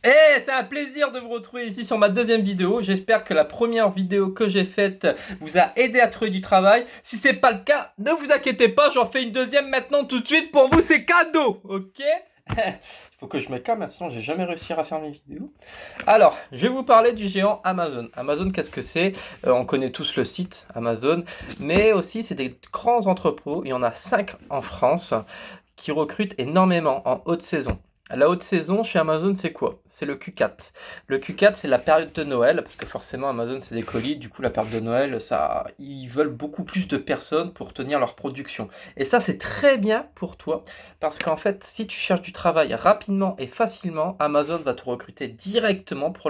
Et c'est un plaisir de vous retrouver ici sur ma deuxième vidéo. J'espère que la première vidéo que j'ai faite vous a aidé à trouver du travail. Si c'est pas le cas, ne vous inquiétez pas, j'en fais une deuxième maintenant tout de suite. Pour vous, c'est cadeau, ok? Il faut que je me calme, sinon j'ai jamais réussi à faire mes vidéos. Alors, je vais vous parler du géant Amazon. Amazon, qu'est-ce que c'est? On connaît tous le site Amazon, mais aussi c'est des grands entrepôts. Il y en a 5 en France qui recrutent énormément en haute saison. La haute saison chez Amazon, c'est quoi? C'est le Q4. Le Q4, c'est la période de Noël, parce que forcément Amazon, c'est des colis. Du coup, la période de Noël, ça, ils veulent beaucoup plus de personnes pour tenir leur production. Et ça, c'est très bien pour toi, parce qu'en fait, si tu cherches du travail rapidement et facilement, Amazon va te recruter directement pour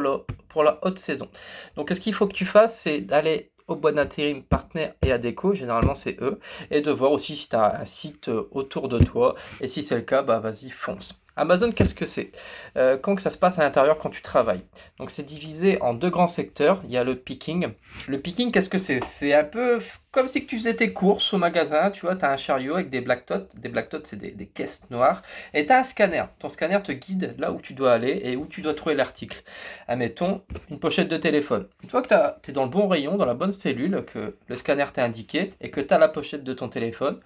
la haute saison. Donc, ce qu'il faut que tu fasses, c'est d'aller au Bon Intérim, Partner et Adecco, généralement c'est eux, et de voir aussi si tu as un site autour de toi, et si c'est le cas, bah vas-y, fonce. Amazon, qu'est-ce que c'est? Quand que ça se passe à l'intérieur quand tu travailles? Donc c'est divisé en deux grands secteurs. Il y a le picking. Le picking, qu'est-ce que c'est? C'est un peu comme si tu faisais tes courses au magasin, tu vois, tu as un chariot avec des black totes. Des black totes, c'est des caisses noires. Et tu as un scanner. Ton scanner te guide là où tu dois aller et où tu dois trouver l'article. Admettons, une pochette de téléphone. Une fois que tu es dans le bon rayon, dans la bonne cellule, que le scanner t'a indiqué, et que tu as la pochette de ton téléphone,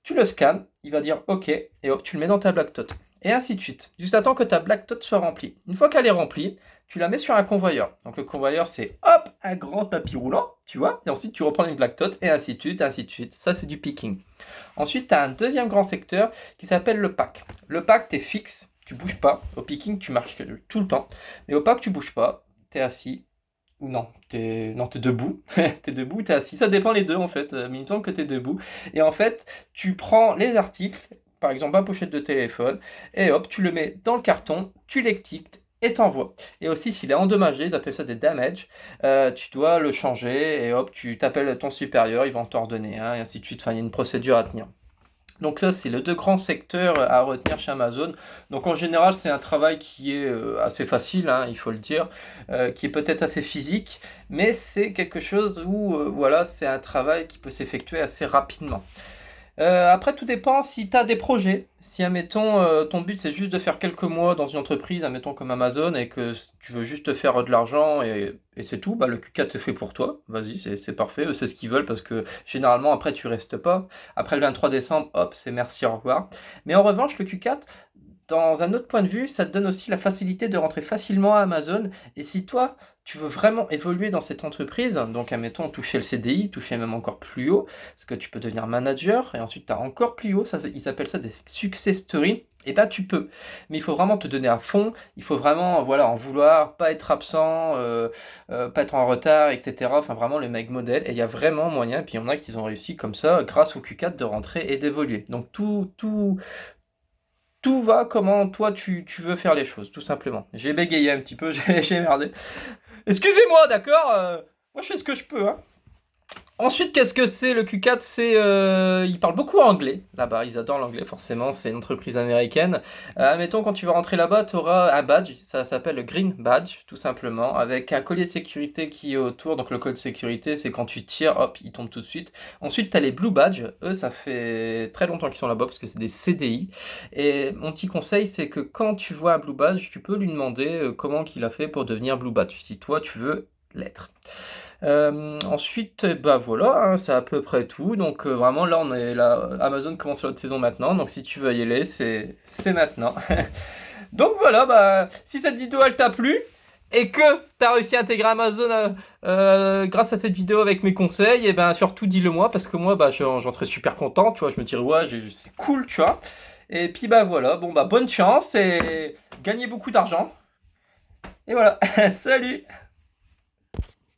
tu le scannes, il va dire OK, et hop, tu le mets dans ta black tot. Et ainsi de suite. Juste attends que ta black tot soit remplie. Une fois qu'elle est remplie, tu la mets sur un convoyeur. Donc le convoyeur, c'est hop, un grand tapis roulant, tu vois, et ensuite tu reprends une black tot, et ainsi de suite, ainsi de suite. Ça, c'est du picking. Ensuite, tu as un deuxième grand secteur qui s'appelle le pack. Le pack, tu es fixe, tu bouges pas. Au picking, tu marches tout le temps. Mais au pack, tu bouges pas, tu es assis. Ou non, t'es debout. T'es debout, t'es assis. Ça dépend les deux en fait. Mais il me semble que t'es debout. Et en fait, tu prends les articles, par exemple ma pochette de téléphone, et hop, tu le mets dans le carton, tu l'étiquetes et t'envoies. Et aussi, s'il est endommagé, ils appellent ça des damage, tu dois le changer et hop, tu t'appelles ton supérieur, ils vont t'ordonner, hein, et ainsi de suite. Enfin, il y a une procédure à tenir. Donc ça, c'est les deux grands secteurs à retenir chez Amazon. Donc en général, c'est un travail qui est assez facile, hein, il faut le dire, qui est peut-être assez physique, mais c'est quelque chose où, voilà, c'est un travail qui peut s'effectuer assez rapidement. Après, tout dépend si tu as des projets. Si, admettons, ton but c'est juste de faire quelques mois dans une entreprise, admettons comme Amazon, et que tu veux juste te faire de l'argent et c'est tout, bah, le Q4 c'est fait pour toi. Vas-y, c'est parfait. Eux, c'est ce qu'ils veulent parce que généralement, après, tu restes pas. Après le 23 décembre, hop, c'est merci, au revoir. Mais en revanche, le Q4, dans un autre point de vue, ça te donne aussi la facilité de rentrer facilement à Amazon. Et si toi, tu veux vraiment évoluer dans cette entreprise, donc admettons toucher le CDI, toucher même encore plus haut, parce que tu peux devenir manager, et ensuite tu as encore plus haut, ça, ils appellent ça des success stories, et là tu peux. Mais il faut vraiment te donner à fond, il faut vraiment voilà, en vouloir, pas être absent, pas être en retard, etc. Enfin vraiment le mec modèle, et il y a vraiment moyen, puis il y en a qui ont réussi comme ça, grâce au Q4, de rentrer et d'évoluer. Donc tout va comment toi tu veux faire les choses, tout simplement. J'ai bégayé un petit peu, j'ai merdé. Excusez-moi, d'accord? Moi je fais ce que je peux, hein. Ensuite, qu'est-ce que c'est le Q4? C'est, ils parlent beaucoup anglais là-bas, ils adorent l'anglais forcément, c'est une entreprise américaine. Admettons, quand tu vas rentrer là-bas, tu auras un badge, ça s'appelle le Green Badge, tout simplement, avec un collier de sécurité qui est autour. Donc le collier de sécurité, c'est quand tu tires, hop, il tombe tout de suite. Ensuite, tu as les Blue Badge, eux, ça fait très longtemps qu'ils sont là-bas parce que c'est des CDI. Et mon petit conseil, c'est que quand tu vois un Blue Badge, tu peux lui demander comment qu'il a fait pour devenir Blue Badge, si toi tu veux l'être. Ensuite, bah voilà, hein, c'est à peu près tout. Donc vraiment là, on est là, Amazon commence l'autre saison maintenant. Donc si tu veux y aller, c'est maintenant. Donc voilà, bah si cette vidéo elle t'a plu et que tu as réussi à intégrer Amazon grâce à cette vidéo avec mes conseils, et ben surtout dis-le moi parce que moi bah j'en serais super content. Tu vois, je me dirais ouais, c'est cool, tu vois. Et puis bah voilà, bon bah bonne chance et gagnez beaucoup d'argent. Et voilà, salut!